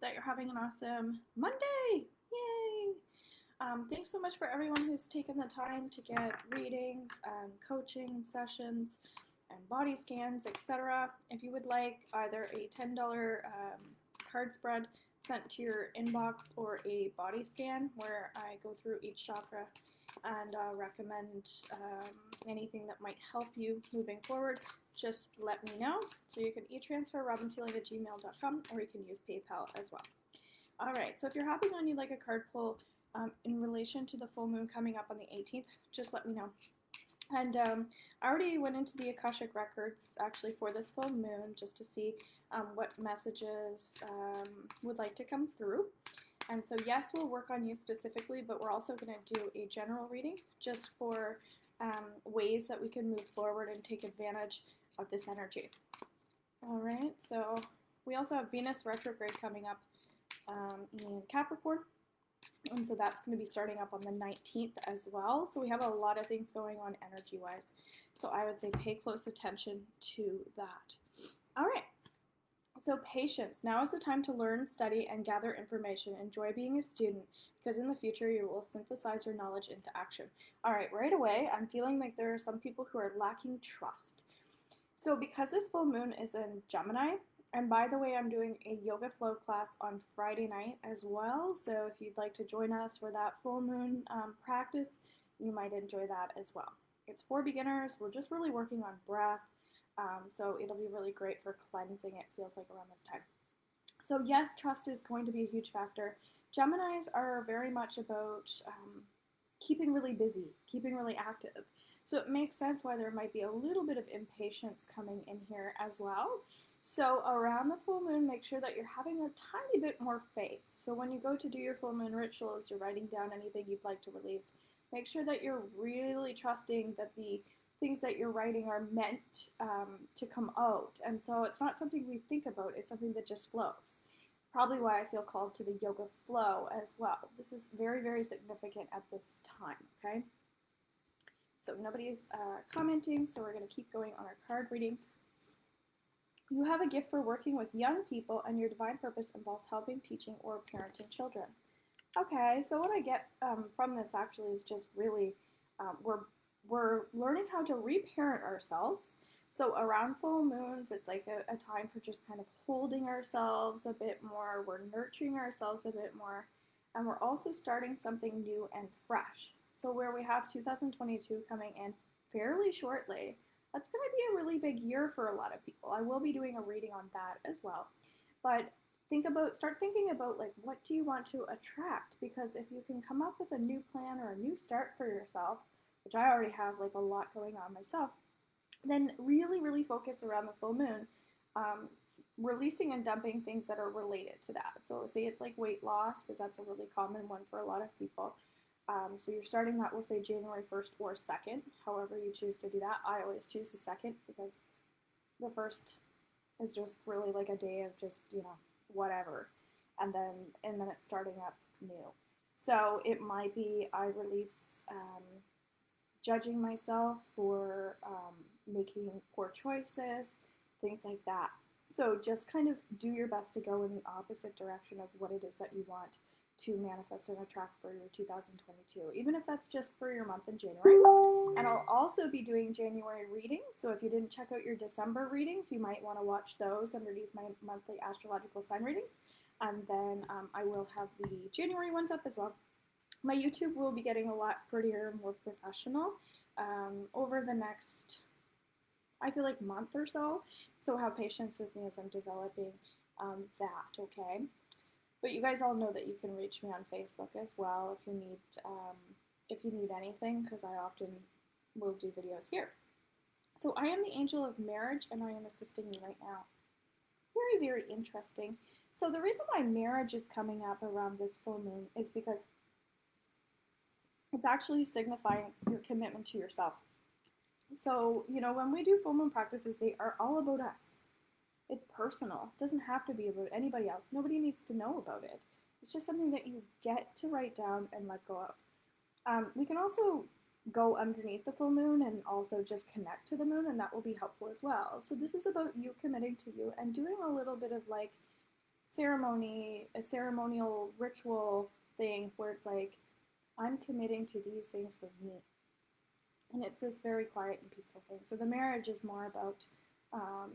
that you're having an awesome Monday. Yay! Thanks so much for everyone who's taken the time to get readings and coaching sessions and body scans, etc. If you would like either a $10 card spread sent to your inbox or a body scan where I go through each chakra and recommend anything that might help you moving forward, just let me know. So you can e-transfer robinsealing@gmail.com, or you can use PayPal as well. All right, so if you're hopping on, you'd like a card pull in relation to the full moon coming up on the 18th, just let me know. And I already went into the Akashic Records actually for this full moon just to see what messages would like to come through. And so yes, we'll work on you specifically, but we're also going to do a general reading just for ways that we can move forward and take advantage of this energy. All right, so we also have Venus retrograde coming up in Capricorn. And so that's going to be starting up on the 19th as well. So we have a lot of things going on energy-wise. So I would say pay close attention to that. All right. So patience. Now is the time to learn, study, and gather information. Enjoy being a student because in the future you will synthesize your knowledge into action. All right, right away, I'm feeling like there are some people who are lacking trust. So because this full moon is in Gemini, and by the way, I'm doing a yoga flow class on Friday night as well. So if you'd like to join us for that full moon practice, you might enjoy that as well. It's for beginners. We're just really working on breath. So it'll be really great for cleansing, it feels like, around this time. So yes, trust is going to be a huge factor. Geminis are very much about keeping really busy, keeping really active. So it makes sense why there might be a little bit of impatience coming in here as well. So around the full moon, make sure that you're having a tiny bit more faith. So when you go to do your full moon rituals, you're writing down anything you'd like to release, make sure that you're really trusting that the things that you're writing are meant to come out. And so it's not something we think about, it's something that just flows. Probably why I feel called to the yoga flow as well. This is very, very significant at this time, okay? So nobody's commenting, so we're going to keep going on our card readings. You have a gift for working with young people, and your divine purpose involves helping, teaching, or parenting children. Okay, so what I get from this actually is just really we're learning how to reparent ourselves. So around full moons, it's like a time for just kind of holding ourselves a bit more. We're nurturing ourselves a bit more, and we're also starting something new and fresh. So where we have 2022 coming in fairly shortly, that's going to be a really big year for a lot of people. I will be doing a reading on that as well. But start thinking about, like, what do you want to attract? Because if you can come up with a new plan or a new start for yourself, which I already have like a lot going on myself, then really, really focus around the full moon, releasing and dumping things that are related to that. So say it's like weight loss, because that's a really common one for a lot of people. So you're starting that, we'll say January 1st or 2nd, however you choose to do that. I always choose the 2nd because the 1st is just really like a day of just, whatever. And then it's starting up new. So it might be I release judging myself for making poor choices, things like that. So just kind of do your best to go in the opposite direction of what it is that you want to manifest and attract for your 2022, even if that's just for your month in January. And I'll also be doing January readings, so if you didn't check out your December readings, you might want to watch those underneath my monthly astrological sign readings, and then I will have the January ones up as well. My YouTube will be getting a lot prettier, more professional over the next, I feel like, month or so, so have patience with me as I'm developing that, okay? But you guys all know that you can reach me on Facebook as well if you need anything, because I often will do videos here. So I am the angel of marriage, and I am assisting you right now. Very, very interesting. So the reason why marriage is coming up around this full moon is because it's actually signifying your commitment to yourself. So, when we do full moon practices, they are all about us. It's personal. It doesn't have to be about anybody else. Nobody needs to know about it. It's just something that you get to write down and let go of. We can also go underneath the full moon and also just connect to the moon, and that will be helpful as well. So this is about you committing to you and doing a little bit of like ceremony, a ceremonial ritual thing where it's like, I'm committing to these things for me. And it's this very quiet and peaceful thing. So the marriage is more about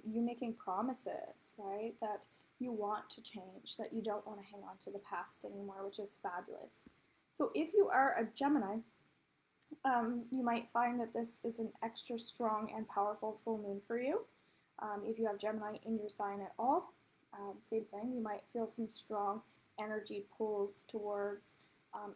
you making promises, right? That you want to change, that you don't want to hang on to the past anymore, which is fabulous. So if you are a Gemini, you might find that this is an extra strong and powerful full moon for you. If you have Gemini in your sign at all, same thing. You might feel some strong energy pulls towards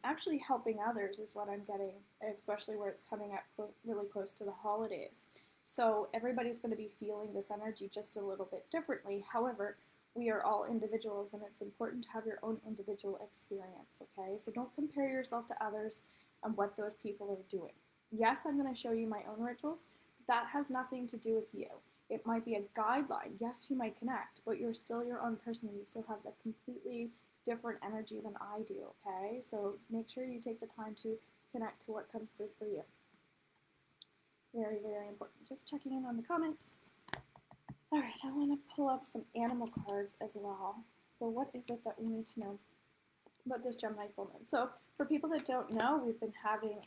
actually helping others is what I'm getting, especially where it's coming up really close to the holidays. So everybody's going to be feeling this energy just a little bit differently. However, we are all individuals and it's important to have your own individual experience, okay? So don't compare yourself to others and what those people are doing. Yes, I'm going to show you my own rituals, but that has nothing to do with you. It might be a guideline. Yes, you might connect, but you're still your own person. You still have that completely different energy than I do, okay? So make sure you take the time to connect to what comes through for you. Very, very important. Just checking in on the comments. All right, I want to pull up some animal cards as well. So what is it that we need to know about this Gemini full moon? So for people that don't know, we've been having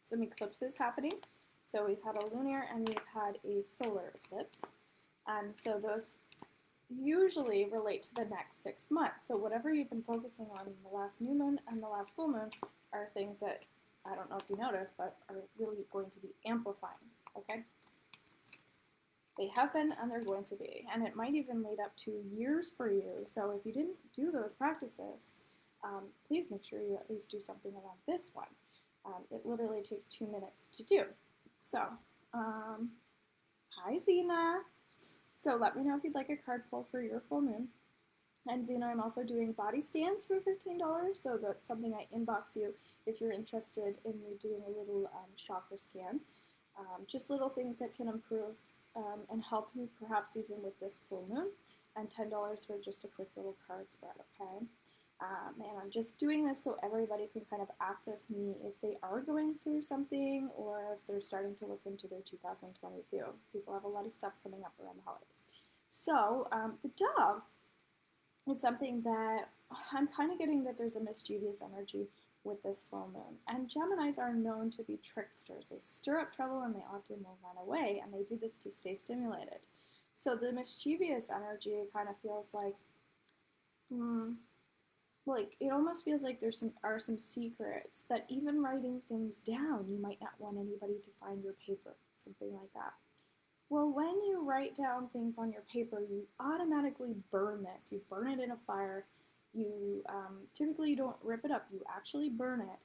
some eclipses happening. So we've had a lunar and we've had a solar eclipse. And so those usually relate to the next 6 months. So whatever you've been focusing on in the last new moon and the last full moon are things that, I don't know if you noticed, but are really going to be amplifying, okay? They have been and they're going to be. And it might even lead up to years for you. So if you didn't do those practices, please make sure you at least do something around this one. It literally takes 2 minutes to do. So, hi Zena. So let me know if you'd like a card pull for your full moon. And Zena, I'm also doing body scans for $15, so that's something I inbox you if you're interested in me doing a little chakra scan. Just little things that can improve and help you perhaps even with this full moon, and $10 for just a quick little card spread, okay? And I'm just doing this so everybody can kind of access me if they are going through something or if they're starting to look into their 2022. People have a lot of stuff coming up around the holidays. So the dog is something that I'm kind of getting that there's a mischievous energy with this full moon. And Geminis are known to be tricksters. They stir up trouble and they often will run away, and they do this to stay stimulated. So the mischievous energy kind of feels like it almost feels like there are some secrets that even writing things down, you might not want anybody to find your paper, something like that. Well, when you write down things on your paper, you automatically burn this. You burn it in a fire. You typically you don't rip it up. You actually burn it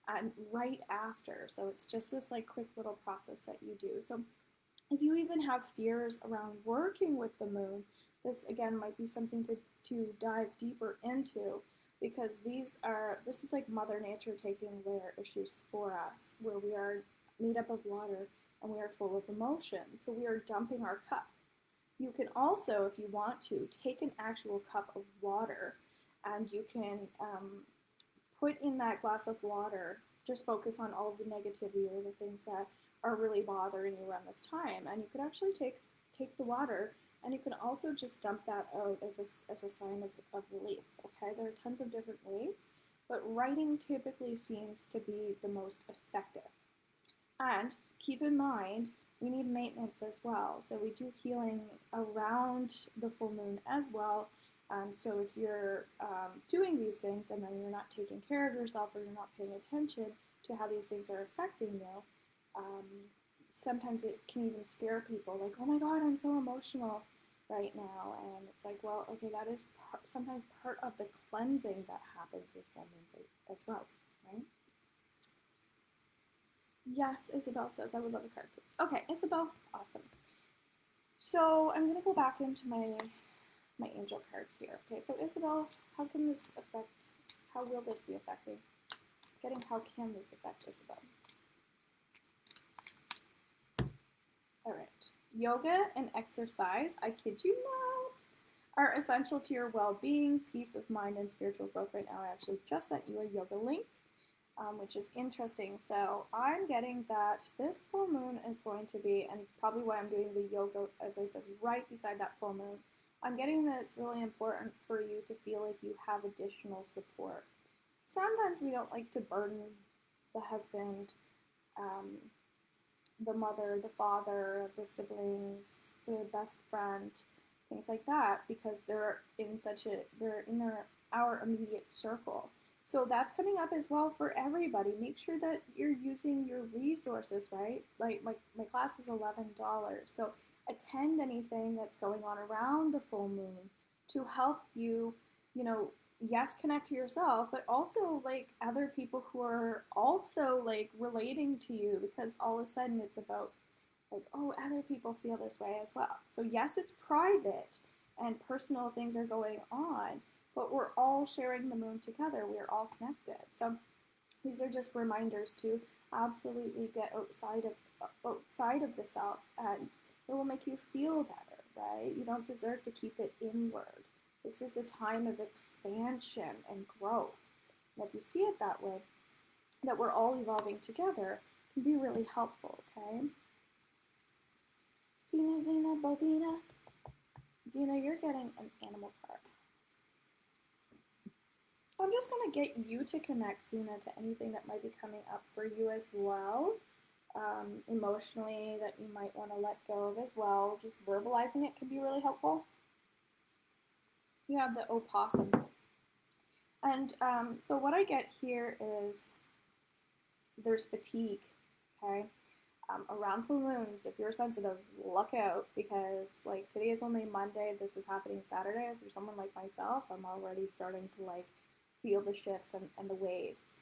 and right after. So it's just this like quick little process that you do. So if you even have fears around working with the moon, this again might be something to dive deeper into, because this is like Mother Nature taking their issues for us, where we are made up of water and we are full of emotion. So we are dumping our cup. You can also, if you want to, take an actual cup of water and you can put in that glass of water, just focus on all of the negativity or the things that are really bothering you around this time. And you could actually take the water and you can also just dump that out as a sign of release, okay? There are tons of different ways, but writing typically seems to be the most effective. And keep in mind, we need maintenance as well. So we do healing around the full moon as well. So if you're doing these things and then you're not taking care of yourself or you're not paying attention to how these things are affecting you, sometimes it can even scare people, like, oh my God, I'm so emotional right now. And it's like, well, okay, that is sometimes part of the cleansing that happens with full moons as well, right? Yes, Isabel says, I would love a card, please. Okay, Isabel, awesome. So I'm going to go back into my angel cards here. Okay, so Isabel, how will this be affecting? How can this affect Isabel? All right. Yoga and exercise, I kid you not, are essential to your well-being, peace of mind, and spiritual growth right now. I actually just sent you a yoga link, which is interesting. So I'm getting that this full moon is going to be, and probably why I'm doing the yoga, as I said, right beside that full moon, I'm getting that it's really important for you to feel like you have additional support. Sometimes we don't like to burden the husband, um, the mother, the father, the siblings, the best friend, things like that, because they're in our immediate circle. So that's coming up as well for everybody. Make sure that you're using your resources, right? Like my class is $11. So attend anything that's going on around the full moon to help you, you know, yes, connect to yourself, but also like other people who are also like relating to you, because all of a sudden it's about like, oh, other people feel this way as well. So yes, it's private and personal things are going on, but we're all sharing the moon together. We're all connected. So these are just reminders to absolutely get outside of the self, and it will make you feel better, right? You don't deserve to keep it inward. This is a time of expansion and growth. And if you see it that way, that we're all evolving together, can be really helpful, okay? Zena, Bobina. Zena, you're getting an animal card. I'm just going to get you to connect, Zena, to anything that might be coming up for you as well. Emotionally, that you might want to let go of as well. Just verbalizing it can be really helpful. You have the opossum. And so what I get here is there's fatigue, okay? Around full moons, if you're sensitive, look out, because like today is only Monday, this is happening Saturday. For someone like myself, I'm already starting to like feel the shifts and the waves.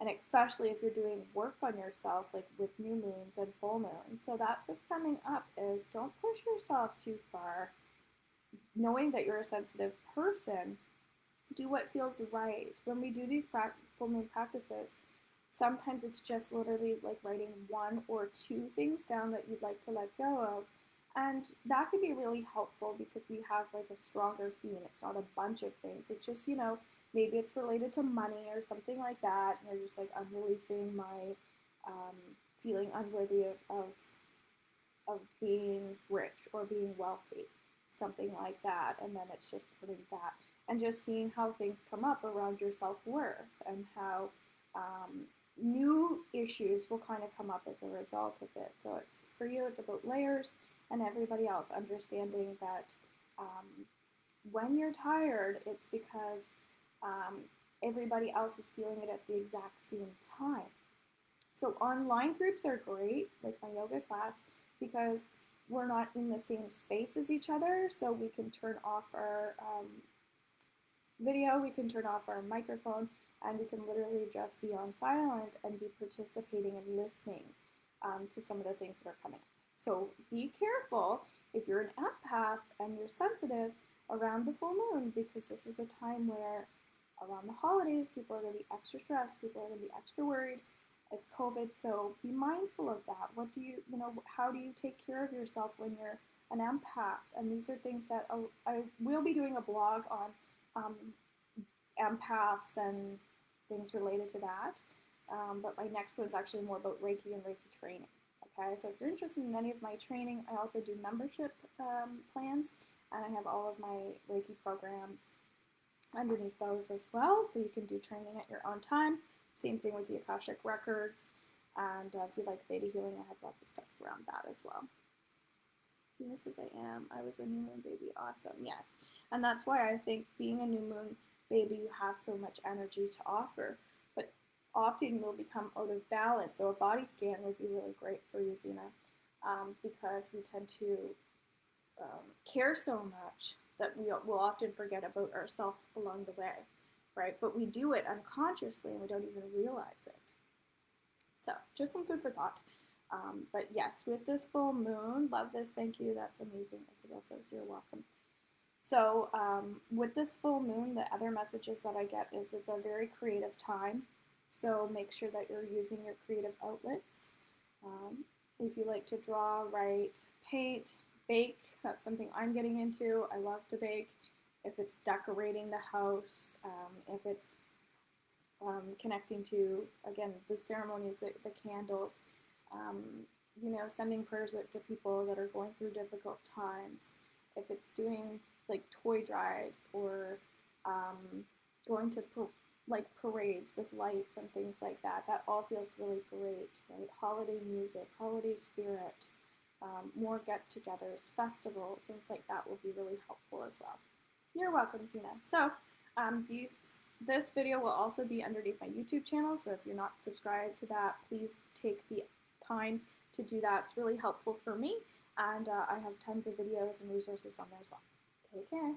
And especially if you're doing work on yourself, like with new moons and full moons. So that's what's coming up is don't push yourself too far. Knowing that you're a sensitive person, do what feels right. When we do these full moon practices, sometimes it's just literally like writing one or two things down that you'd like to let go of. And that can be really helpful because we have like a stronger theme. It's not a bunch of things. It's just, maybe it's related to money or something like that. And you're just like, I'm releasing my feeling unworthy of being rich or being wealthy, something like that. And then it's just putting that and just seeing how things come up around your self-worth and how new issues will kind of come up as a result of it. So it's for you, it's about layers, and everybody else understanding that when you're tired, it's because everybody else is feeling it at the exact same time. So online groups are great, like my yoga class, because we're not in the same space as each other, so we can turn off our video, we can turn off our microphone, and we can literally just be on silent and be participating and listening to some of the things that are coming up. So be careful if you're an empath and you're sensitive around the full moon, because this is a time where around the holidays, people are going to be extra stressed, people are going to be extra worried. It's COVID, so be mindful of that. What do how do you take care of yourself when you're an empath? And these are things that I will be doing a blog on empaths and things related to that. But my next one's actually more about Reiki and Reiki training. Okay, so if you're interested in any of my training, I also do membership plans, and I have all of my Reiki programs underneath those as well, so you can do training at your own time. Same thing with the Akashic Records, and if you like theta healing, I have lots of stuff around that as well. Tina says, I was a new moon baby. Awesome, yes. And that's why I think being a new moon baby, you have so much energy to offer, but often you'll become out of balance. So a body scan would be really great for you, Zena, because we tend to care so much that we will often forget about ourselves along the way, right? But we do it unconsciously and we don't even realize it. So just some food for thought. But yes, with this full moon, love this, thank you, that's amazing. Isabel says you're welcome. So with this full moon, the other messages that I get is it's a very creative time. So make sure that you're using your creative outlets. If you like to draw, write, paint, bake, that's something I'm getting into. I love to bake. If it's decorating the house, if it's connecting to, again, the ceremonies, the candles, sending prayers to people that are going through difficult times. If it's doing like toy drives or going to like parades with lights and things like that. That all feels really great, right? Holiday music, holiday spirit, more get-togethers, festivals, things like that will be really helpful as well. You're welcome, Zena. So this video will also be underneath my YouTube channel, so if you're not subscribed to that, please take the time to do that. It's really helpful for me, and I have tons of videos and resources on there as well. Take care.